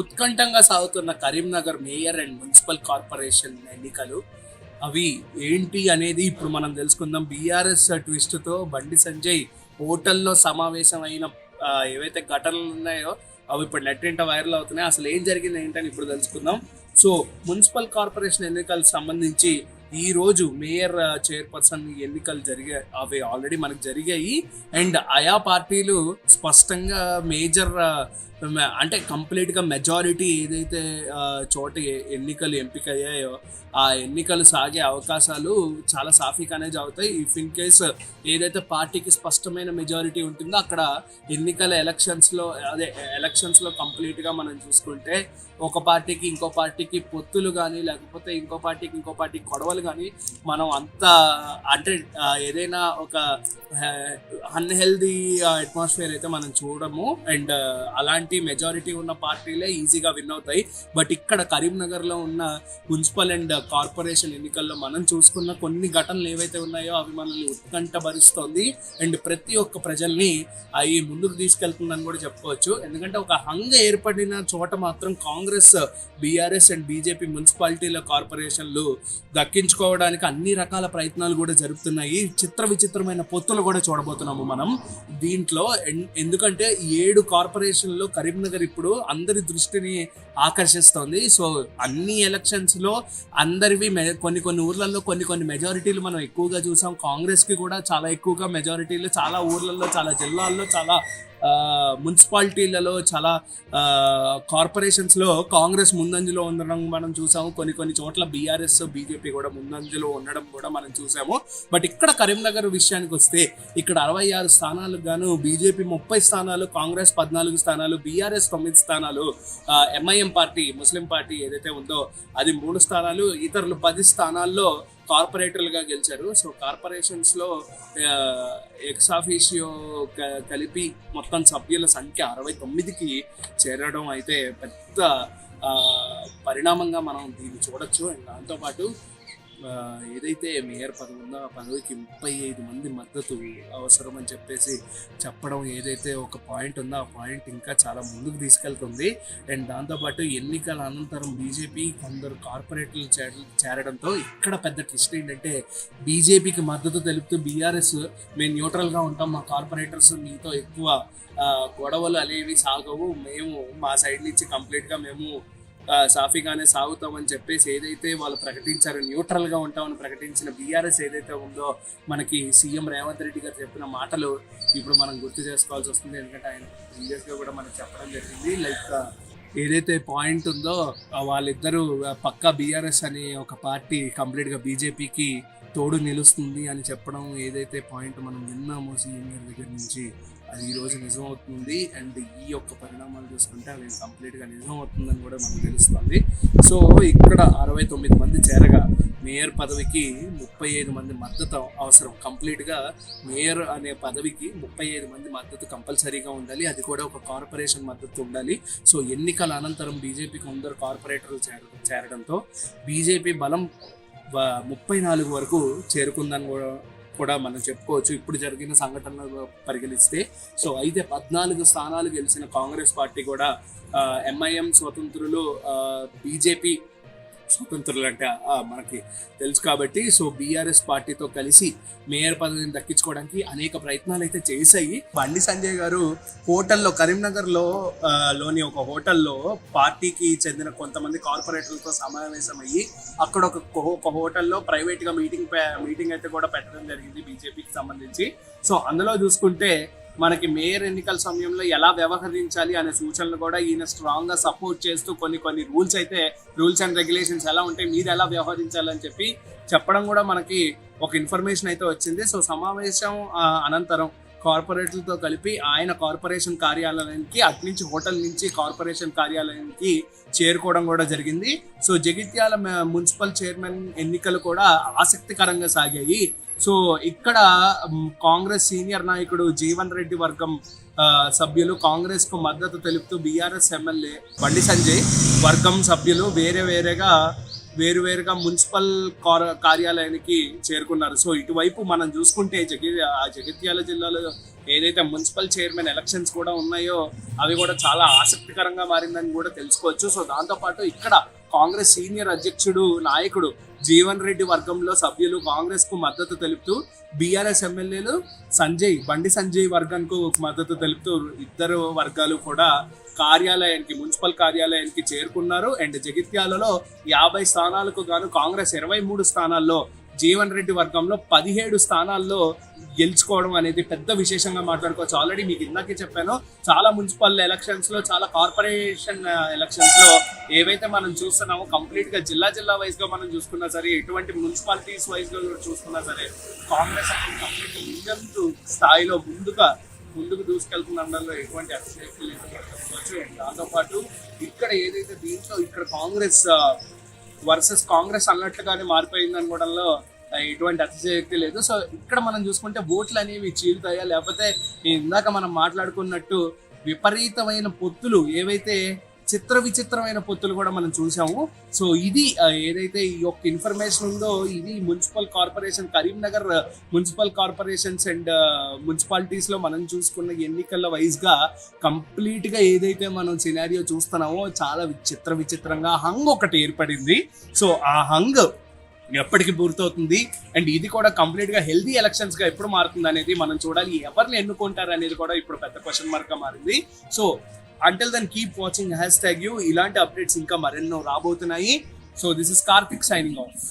ఉత్కంఠంగా సాగుతున్న Karimnagar mayor and municipal corporation ఎన్నికలు అవి ఏంటి అనేది ఇప్పుడు మనం తెలుసుకుందాం. బీఆర్ఎస్ ట్విస్ట్తో బండి సంజయ్ హోటల్లో సమావేశమైన ఏవైతే ఘటనలు ఉన్నాయో అవి ఇప్పుడు నెట్టింట వైరల్ అవుతున్నాయి. అసలు ఏం జరిగింది ఏంటని ఇప్పుడు తెలుసుకుందాం. సో మున్సిపల్ కార్పొరేషన్ ఎన్నికలకు సంబంధించి ఈ రోజు మేయర్ చైర్పర్సన్ ఎన్నికలు జరిగాయి. అవి ఆల్రెడీ మనకు జరిగాయి. అండ్ ఆయా పార్టీలు స్పష్టంగా మేజర్ అంటే కంప్లీట్గా మెజారిటీ ఏదైతే చోట ఎన్నికలు ఎంపిక అయ్యాయో ఆ ఎన్నికలు సాగే అవకాశాలు చాలా సాఫీగానే అవుతాయి. ఇఫ్ ఇన్ కేస్ ఏదైతే పార్టీకి స్పష్టమైన మెజారిటీ ఉంటుందో అక్కడ ఎన్నికల ఎలక్షన్స్లో కంప్లీట్గా మనం చూసుకుంటే ఒక పార్టీకి ఇంకో పార్టీకి పొత్తులు కానీ లేకపోతే ఇంకో పార్టీకి ఇంకో పార్టీకి గొడవలు కానీ మనం అంత అంటే ఏదైనా ఒక అన్హెల్దీ అట్మాస్ఫియర్ అయితే మనం చూడము. అండ్ అలాంటి మెజారిటీ ఉన్న పార్టీలే ఈజీగా విన్ అవుతాయి. బట్ ఇక్కడ కరీంనగర్లో ఉన్న మున్సిపల్ అండ్ కార్పొరేషన్ ఎన్నికల్లో మనం చూసుకున్న కొన్ని ఘటనలు ఏవైతే ఉన్నాయో అవి మనల్ని ఉత్కంఠ భరిస్తోంది. అండ్ ప్రతి ఒక్క ప్రజల్ని అవి ముందుకు తీసుకెళ్తుందని కూడా చెప్పుకోవచ్చు. ఎందుకంటే ఒక హంగ ఏర్పడిన చోట మాత్రం కాంగ్రెస్, బీఆర్ఎస్ అండ్ బీజేపీ మున్సిపాలిటీల కార్పొరేషన్లు దక్కించుకోవడానికి అన్ని రకాల ప్రయత్నాలు కూడా జరుపుతున్నాయి. విచిత్రమైన పొత్తులు కూడా చూడబోతున్నాము మనం దీంట్లో. ఎందుకంటే 7 కార్పొరేషన్లు కరీంనగర్ ఇప్పుడు అందరి దృష్టిని ఆకర్షిస్తోంది. సో అన్ని ఎలక్షన్స్ లో అందరివి కొన్ని ఊర్లలో కొన్ని మెజారిటీలు మనం ఎక్కువగా చూసాం. కాంగ్రెస్ కి కూడా చాలా ఎక్కువగా మెజారిటీలు చాలా ఊర్లలో, చాలా జిల్లాల్లో, చాలా మున్సిపాలిటీలలో, చాలా కార్పొరేషన్స్లో కాంగ్రెస్ ముందంజలో ఉండడం మనం చూసాము. కొన్ని చోట్ల బీఆర్ఎస్, బీజేపీ కూడా ముందంజలో ఉండడం కూడా మనం చూసాము. బట్ ఇక్కడ కరీంనగర్ విషయానికి వస్తే ఇక్కడ 66 స్థానాలకు గాను బీజేపీ 30 స్థానాలు, కాంగ్రెస్ 14 స్థానాలు, బీఆర్ఎస్ 9 స్థానాలు, ఎంఐఎం పార్టీ, ముస్లిం పార్టీ ఏదైతే ఉందో అది 3 స్థానాలు, ఇతరులు 10 స్థానాల్లో కార్పొరేటర్లుగా గెలిచారు. సో కార్పొరేషన్స్లో ఎక్సాఫిషియో కలిపి మొత్తం సభ్యుల సంఖ్య 69కి చేరడం అయితే పెద్ద పరిణామం మనం దీన్ని చూడొచ్చు. అండ్ దాంతోపాటు ఏదైతే మేయర్ పదవి ఉందో ఆ పదవికి 35 మంది మద్దతు అవసరం అని చెప్పేసి చెప్పడం ఏదైతే ఒక పాయింట్ ఉందో ఆ పాయింట్ ఇంకా చాలా ముందుకు తీసుకెళ్తుంది. అండ్ దాంతోపాటు ఎన్నికల అనంతరం బీజేపీ కొందరు కార్పొరేటర్లు చేరడంతో ఇక్కడ పెద్ద ట్విస్ట్ ఏంటంటే బీజేపీకి మద్దతు తెలుపుతూ బీఆర్ఎస్ మేము న్యూట్రల్గా ఉంటాం, మా కార్పొరేటర్స్ మీతో ఎక్కువ గొడవలు అనేవి సాగవు, మేము మా సైడ్ నుంచి కంప్లీట్గా మేము సాఫీగానే సాగుతామని చెప్పేసి ఏదైతే వాళ్ళు ప్రకటించారో, న్యూట్రల్గా ఉంటామని ప్రకటించిన బీఆర్ఎస్ ఏదైతే ఉందో మనకి సీఎం రేవంత్ రెడ్డి గారు చెప్పిన మాటలు ఇప్పుడు మనం గుర్తు చేసుకోవాల్సి వస్తుంది. ఎందుకంటే ఆయన ప్రీవియస్గా కూడా మనకు చెప్పడం జరిగింది. లైక్ ఏదైతే పాయింట్ ఉందో వాళ్ళిద్దరూ పక్కా బీఆర్ఎస్ అనే ఒక పార్టీ కంప్లీట్గా బీజేపీకి తోడు నిలుస్తుంది అని చెప్పడం ఏదైతే పాయింట్ మనం విన్నామో సీఎం గారి దగ్గర నుంచి అది ఈరోజు నిజం అవుతుంది. అండ్ ఈ యొక్క పరిణామాలు చూసుకుంటే అవి కంప్లీట్గా నిజం అవుతుందని కూడా మనకు తెలుస్తుంది. సో ఇక్కడ 69 మంది చేరగా మేయర్ పదవికి 35 మంది మద్దతు అవసరం. కంప్లీట్గా మేయర్ అనే పదవికి 35 మంది మద్దతు కంపల్సరీగా ఉండాలి. అది కూడా ఒక కార్పొరేషన్ మద్దతు ఉండాలి. సో ఎన్నికల అనంతరం బీజేపీకి కొందరు కార్పొరేటర్లు చేరడంతో బీజేపీ బలం 34 వరకు చేరుకుందని కూడా మనం చెప్పుకోవచ్చు ఇప్పుడు జరిగిన సంఘటనలు పరిగణిస్తే. సో అయితే 14 స్థానాలు గెలిచిన కాంగ్రెస్ పార్టీ కూడా ఎంఐఎం స్వతంత్రులు, బీజేపీ స్వతంత్రులు అంటే మనకి తెలుసు కాబట్టి సో బీఆర్ఎస్ పార్టీతో కలిసి మేయర్ పదవిని దక్కించుకోవడానికి అనేక ప్రయత్నాలు అయితే చేశాయి. బండి సంజయ్ గారు హోటల్లో కరీంనగర్లో లోని ఒక హోటల్లో పార్టీకి చెందిన కొంతమంది కార్పొరేటర్లతో సమావేశమయ్యి అక్కడ ఒక హోటల్లో ప్రైవేట్గా మీటింగ్ అయితే కూడా పెట్టడం జరిగింది బీజేపీకి సంబంధించి. సో అందులో చూసుకుంటే మనకి మేయర్ ఎన్నికల సమయంలో ఎలా వ్యవహరించాలి అనే సూచనలు కూడా ఈయన స్ట్రాంగ్గా సపోర్ట్ చేస్తూ కొన్ని రూల్స్ అండ్ రెగ్యులేషన్స్ ఎలా ఉంటాయి, మీరు ఎలా వ్యవహరించాలని చెప్పడం కూడా మనకి ఒక ఇన్ఫర్మేషన్ అయితే వచ్చింది. సో సమావేశం అనంతరం కార్పొరేటర్లతో కలిపి ఆయన కార్పొరేషన్ కార్యాలయానికి అట్నుంచి హోటల్ నుంచి కార్పొరేషన్ కార్యాలయానికి చేరుకోవడం కూడా జరిగింది. సో జగిత్యాల మున్సిపల్ చైర్మన్ ఎన్నికలు కూడా ఆసక్తికరంగా సాగాయి. సో ఇక్కడ కాంగ్రెస్ సీనియర్ నాయకుడు జీవన్ రెడ్డి వర్గం సభ్యులు కాంగ్రెస్ కు మద్దతు తెలుపుతూ బీఆర్ఎస్ ఎమ్మెల్యే బండి సంజయ్ వర్గం సభ్యులు వేరేగా వేరువేరుగా మున్సిపల్ కార్యాలయానికి చేరుకున్నారు. సో ఇటువైపు మనం చూసుకుంటే జగిత్యాల జిల్లాలో ఏదైతే మున్సిపల్ చైర్మన్ ఎలక్షన్స్ కూడా ఉన్నాయో అవి కూడా చాలా ఆసక్తికరంగా మారిందని కూడా తెలుసుకోవచ్చు. సో దాంతోపాటు ఇక్కడ కాంగ్రెస్ సీనియర్ అధ్యక్షుడు నాయకుడు జీవన్ రెడ్డి వర్గంలో సభ్యులు కాంగ్రెస్ కు మద్దతు తెలుపుతూ, బీఆర్ఎస్ ఎమ్మెల్యేలు బండి సంజయ్ వర్గంకు మద్దతు తెలుపుతూ ఇద్దరు వర్గాలు కూడా మున్సిపల్ కార్యాలయానికి చేరుకున్నారు. అండ్ జగిత్యాలలో 50 స్థానాలకు గాను కాంగ్రెస్ 23 స్థానాల్లో, జీవన్ రెడ్డి వర్గంలో 17 స్థానాల్లో గెలుచుకోవడం అనేది పెద్ద విశేషంగా మాట్లాడుకోవచ్చు. ఆల్రెడీ మీకు ఇందాకే చెప్పాను, చాలా మున్సిపల్ ఎలక్షన్స్ లో, చాలా కార్పొరేషన్ ఎలక్షన్స్ లో ఏవైతే మనం చూస్తున్నామో కంప్లీట్ గా జిల్లా వైజ్ గా మనం చూసుకున్నా సరే, ఎటువంటి మున్సిపాలిటీస్ వైజ్ గా చూసుకున్నా సరే, కాంగ్రెస్ అనేది కంప్లీట్ ముందు స్థాయిలో ముందుకు దూసుకెళ్తున్నందులో ఎటువంటి అతిశయోక్తి లేదు. దాంతోపాటు ఇక్కడ ఏదైతే ఇక్కడ కాంగ్రెస్ వర్సెస్ కాంగ్రెస్ అన్నట్లుగానే మారిపోయింది అనుకోవడంలో ఎటువంటి అతిశయోక్తి లేదు. సో ఇక్కడ మనం చూసుకుంటే ఓట్లు అనేవి చీలుతాయా, లేకపోతే ఇందాక మనం మాట్లాడుకున్నట్టు విపరీతమైన పొత్తులు, ఏవైతే విచిత్రమైన పొత్తులు కూడా మనం చూసాము. సో ఇది ఏదైతే ఈ యొక్క ఇన్ఫర్మేషన్ ఉందో, ఇది municipal corporation Karimnagar municipal corporations and municipalities లో మనం చూసుకున్న ఎన్నికల వైజ్ గా కంప్లీట్ గా ఏదైతే మనం సినారియో చూస్తున్నామో చాలా విచిత్రంగా హంగ్ ఒకటి ఏర్పడింది. సో ఆ హంగ్ ఎప్పటికి పూర్తవుతుంది అండ్ ఇది కూడా కంప్లీట్ గా హెల్దీ ఎలక్షన్స్ గా ఎప్పుడు మారుతుంది అనేది మనం చూడాలి. ఎవరిని ఎన్నుకుంటారు అనేది కూడా ఇప్పుడు పెద్ద క్వశ్చన్ మార్క్ గా మారింది. So until then keep watching #you. ఇలాంటి అప్డేట్స్ ఇంకా మరెన్నో రాబోతున్నాయి. So this is Karthik signing off.